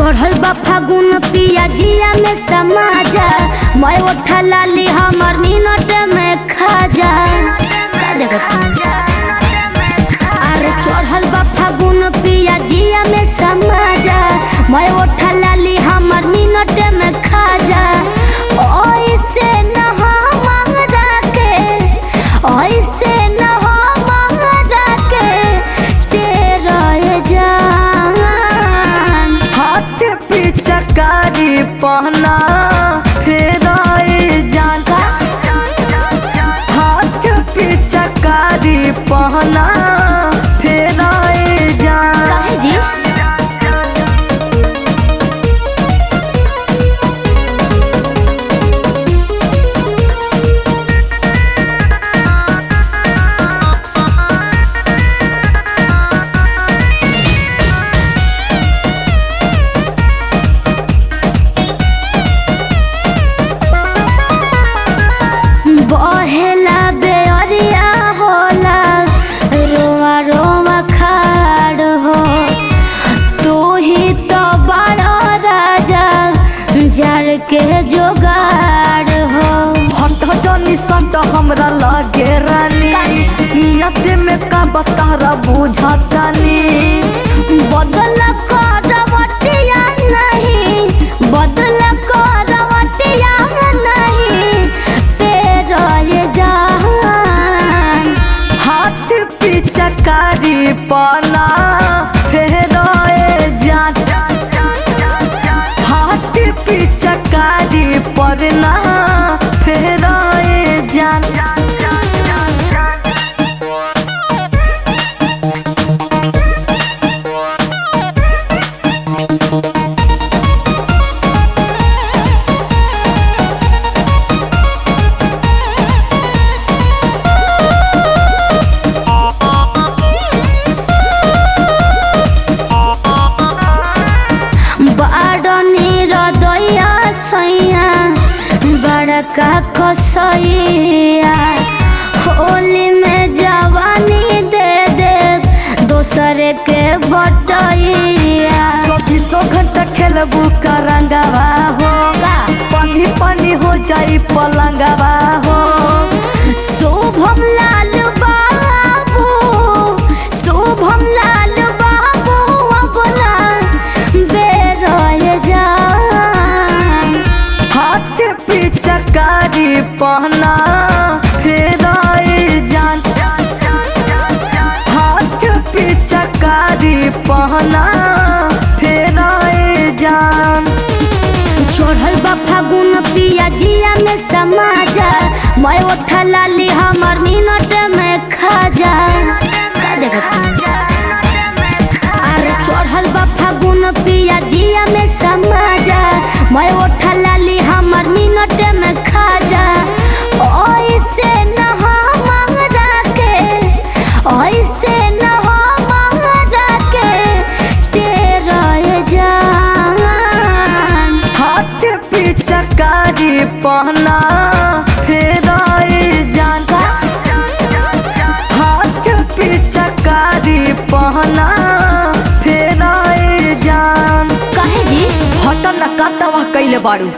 चढ़ल बा फागुन पिया जिया में समाजा मैं उठा लाली हमर मिनट में खा जा अरे चढ़ल बा फागुन पिया जिया में समाजा मैं उठा लाली हमर मिनट में खा जा ओइसे न हो मंगरा के ओइसे न हो मंगरा के तेरा जान हाथ पिचकारी पहना फेराए जान हाथ पिचकारी पहना फेराए जान काहे जी बहेला बेअरिया होला रोआ रोआ खाड़ हो तू ही तो बड़ा राजा जड़ के जोगाड़ हो हट जनी संत हमरा लगे रानी नियत में का बतारा बुझतानी बदल करवटिया नहीं बदल करवटिया नहीं तेरा ये जान हाथ पिचकारी पना फेराए जान हाथ पिचकारी पना फेराए जान बड़का कसैया होली में जवानी दे दे दोसरे के बटैया 24 घंटा खेलबू करंगवा हो पानी पानी हो जाई पलंगवा हो शुभम लाल बाबू शुभम लाल बाबू अपना बेरय जान हाथ पिचकारी पहना फेराए जान हाथ पिचकारी पहना फेराए जान चढ़ल बा फागुन पिया जिया में समाजा मैं उठा लाली हमर मिनट में खा जा अरे चढ़ल बा फागुन पिया जिया में समाजा मैं उठा लाली हमर मिनट में खा जा ओइसे न हो मंगरा के ओइसे न हो मंगरा के तेरा जान हाथ पिचकारी पहना फेराए जान हाथ पिचकारी पहना फेराए जान काहे जी हट न काटवा कैले बाड़ू।